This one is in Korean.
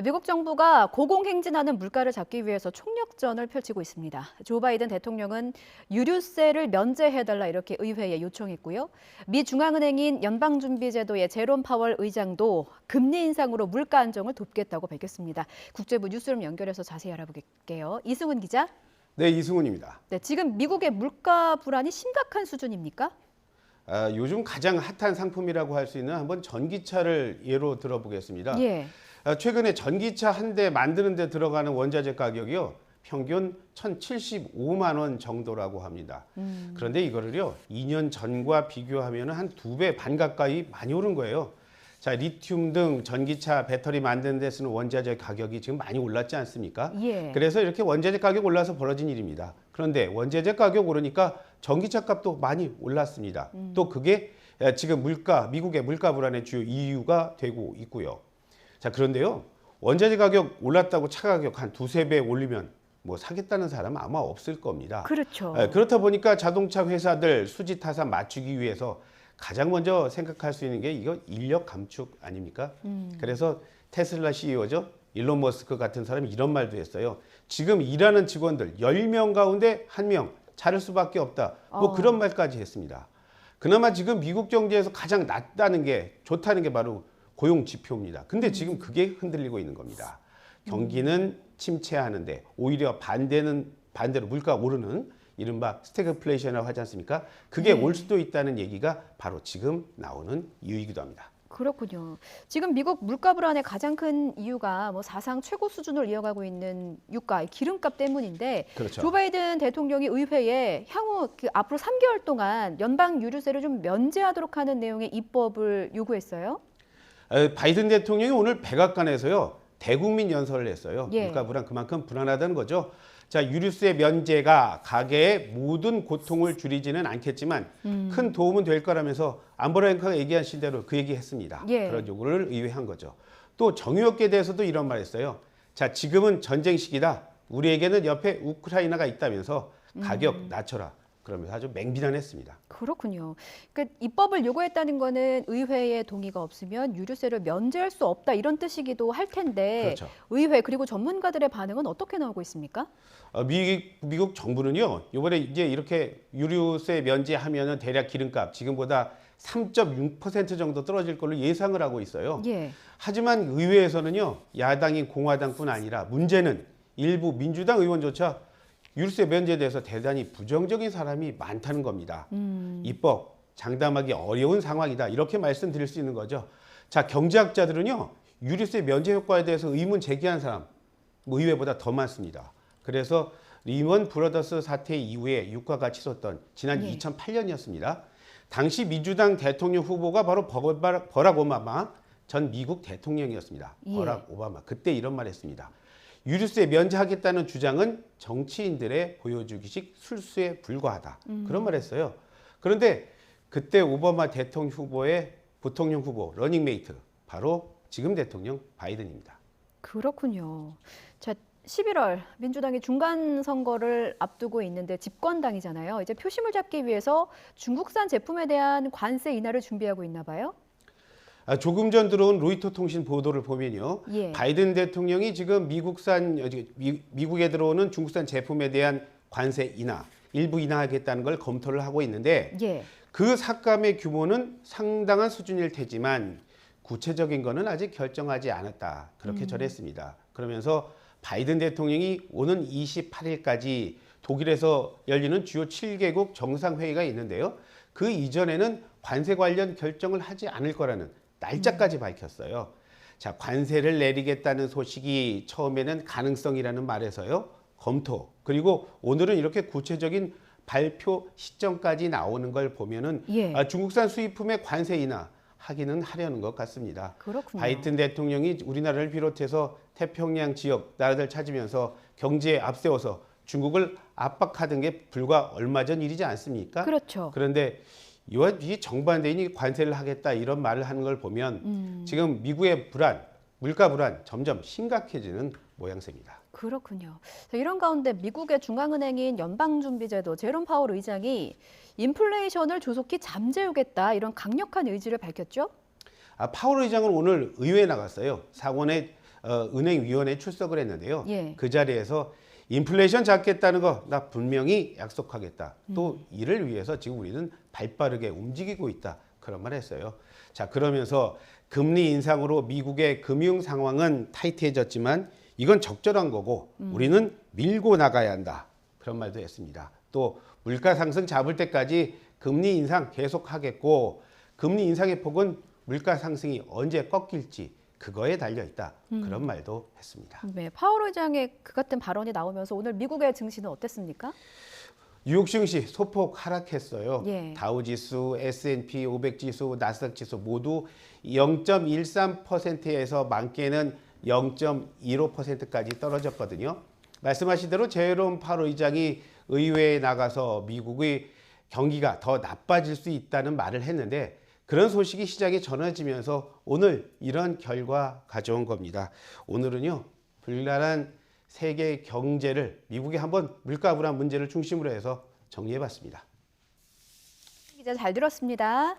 미국 정부가 고공행진하는 물가를 잡기 위해서 총력전을 펼치고 있습니다. 조 바이든 대통령은 유류세를 면제해달라 이렇게 의회에 요청했고요. 미 중앙은행인 연방준비제도의 제롬 파월 의장도 금리 인상으로 물가 안정을 돕겠다고 밝혔습니다. 국제부 뉴스룸 연결해서 자세히 알아보게요. 이승훈 기자. 네, 이승훈입니다. 네, 지금 미국의 물가 불안이 심각한 수준입니까? 요즘 가장 핫한 상품이라고 할 수 있는 한번 전기차를 예로 들어보겠습니다. 예. 최근에 전기차 한 대 만드는 데 들어가는 원자재 가격이요. 평균 1,075만 원 정도라고 합니다. 그런데 이거를요. 2년 전과 비교하면 한 2배 반 가까이 많이 오른 거예요. 자, 리튬 등 전기차 배터리 만드는 데 쓰는 원자재 가격이 지금 많이 올랐지 않습니까? 예. 그래서 이렇게 원자재 가격 올라서 벌어진 일입니다. 그런데 원자재 가격 오르니까 전기차 값도 많이 올랐습니다. 또 그게 지금 미국의 물가 불안의 주요 이유가 되고 있고요. 자, 그런데요. 원자재 가격 올랐다고 차 가격 한 두세 배 올리면 뭐 사겠다는 사람은 아마 없을 겁니다. 그렇죠. 그렇다 보니까 자동차 회사들 수지 타산 맞추기 위해서 가장 먼저 생각할 수 있는 게 이거 인력 감축 아닙니까? 그래서 테슬라 CEO죠. 일론 머스크 같은 사람이 이런 말도 했어요. 지금 일하는 직원들 10명 가운데 1명 자를 수밖에 없다. 뭐 그런 말까지 했습니다. 그나마 지금 미국 경제에서 가장 좋다는 게 바로 고용 지표입니다. 근데 지금 그게 흔들리고 있는 겁니다. 경기는 침체하는데 오히려 반대로 물가가 오르는 이른바 스태그플레이션이라고 하지 않습니까? 그게 올 수도 있다는 얘기가 바로 지금 나오는 이유이기도 합니다. 그렇군요. 지금 미국 물가 불안의 가장 큰 이유가 뭐 사상 최고 수준을 이어가고 있는 유가, 기름값 때문인데 그렇죠. 조 바이든 대통령이 의회에 향후 앞으로 3개월 동안 연방 유류세를 좀 면제하도록 하는 내용의 입법을 요구했어요. 바이든 대통령이 오늘 백악관에서요. 대국민 연설을 했어요. 예. 물가 불안 그만큼 불안하다는 거죠. 자, 유류세 면제가 가계의 모든 고통을 줄이지는 않겠지만 큰 도움은 될 거라면서 안보라앵커가 얘기하신 대로 그 얘기했습니다. 예. 그런 요구를 의회에 한 거죠. 또 정유업계에 대해서도 이런 말 했어요. 자, 지금은 전쟁 시기다. 우리에게는 옆에 우크라이나가 있다면서 가격 낮춰라. 그러면서 아주 맹비난했습니다. 그렇군요. 그러니까 입법을 요구했다는 거는 의회의 동의가 없으면 유류세를 면제할 수 없다 이런 뜻이기도 할 텐데 그렇죠. 의회 그리고 전문가들의 반응은 어떻게 나오고 있습니까? 미국 정부는요, 이번에 이제 이렇게 유류세 면제하면은 대략 기름값 지금보다 3.6% 정도 떨어질 걸로 예상을 하고 있어요. 예. 하지만 의회에서는요, 야당인 공화당뿐 아니라 문제는 일부 민주당 의원조차 유류세 면제에 대해서 대단히 부정적인 사람이 많다는 겁니다. 입법 장담하기 어려운 상황이다. 이렇게 말씀드릴 수 있는 거죠. 자, 경제학자들은요, 유류세 면제 효과에 대해서 의문 제기한 사람 의회보다 더 많습니다. 그래서 리먼 브러더스 사태 이후에 유가가 치솟던 지난 2008년이었습니다. 당시 민주당 대통령 후보가 바로 버락 오바마 전 미국 대통령이었습니다. 버락 오바마. 그때 이런 말 했습니다. 유류세 면제하겠다는 주장은 정치인들의 보여주기식 술수에 불과하다. 그런 말 했어요. 그런데 그때 오바마 대통령 후보의 부통령 후보 러닝메이트 바로 지금 대통령 바이든입니다. 그렇군요. 자, 11월 민주당이 중간 선거를 앞두고 있는데 집권당이잖아요. 이제 표심을 잡기 위해서 중국산 제품에 대한 관세 인하를 준비하고 있나 봐요. 조금 전 들어온 로이터 통신 보도를 보면요. 예. 바이든 대통령이 지금 미국에 들어오는 중국산 제품에 대한 관세 인하, 일부 인하하겠다는 걸 검토를 하고 있는데 예. 그 삭감의 규모는 상당한 수준일 테지만 구체적인 거는 아직 결정하지 않았다. 그렇게 전했습니다. 그러면서 바이든 대통령이 오는 28일까지 독일에서 열리는 주요 7개국 정상회의가 있는데요. 그 이전에는 관세 관련 결정을 하지 않을 거라는 날짜까지 밝혔어요. 자, 관세를 내리겠다는 소식이 처음에는 가능성이라는 말에서요. 검토. 그리고 오늘은 이렇게 구체적인 발표 시점까지 나오는 걸 보면은 중국산 수입품의 관세 인하 하기는 하려는 것 같습니다. 그렇군요. 바이든 대통령이 우리나라를 비롯해서 태평양 지역 나라들 찾으면서 경제에 앞세워서 중국을 압박하던 게 불과 얼마 전 일이지 않습니까? 그렇죠. 그런데 이 정반대인이 관세를 하겠다 이런 말을 하는 걸 보면 지금 미국의 물가 불안 점점 심각해지는 모양새입니다. 그렇군요. 이런 가운데 미국의 중앙은행인 연방준비제도 제롬 파월 의장이 인플레이션을 조속히 잠재우겠다 이런 강력한 의지를 밝혔죠? 파월 의장은 오늘 의회에 나갔어요. 상원의 은행위원회에 출석을 했는데요. 예. 그 자리에서 인플레이션 잡겠다는 거 나 분명히 약속하겠다. 또 이를 위해서 지금 우리는 발빠르게 움직이고 있다. 그런 말을 했어요. 자, 그러면서 금리 인상으로 미국의 금융 상황은 타이트해졌지만 이건 적절한 거고 우리는 밀고 나가야 한다. 그런 말도 했습니다. 또 물가 상승 잡을 때까지 금리 인상 계속하겠고 금리 인상의 폭은 물가 상승이 언제 꺾일지 그거에 달려 있다. 그런 말도 했습니다. 네, 파월 의장의 그 같은 발언이 나오면서 오늘 미국의 증시는 어땠습니까? 뉴욕 증시 소폭 하락했어요. 예. 다우지수, S&P 500지수, 나스닥 지수 모두 0.13%에서 많게는 0.15%까지 떨어졌거든요. 말씀하신 대로 제롬 파월 의장이 의회에 나가서 미국의 경기가 더 나빠질 수 있다는 말을 했는데 그런 소식이 시장에 전해지면서 오늘 이런 결과 가져온 겁니다. 오늘은요, 불란한 세계 경제를 미국이 한번 물가 불안 문제를 중심으로 해서 정리해봤습니다. 기자 잘 들었습니다.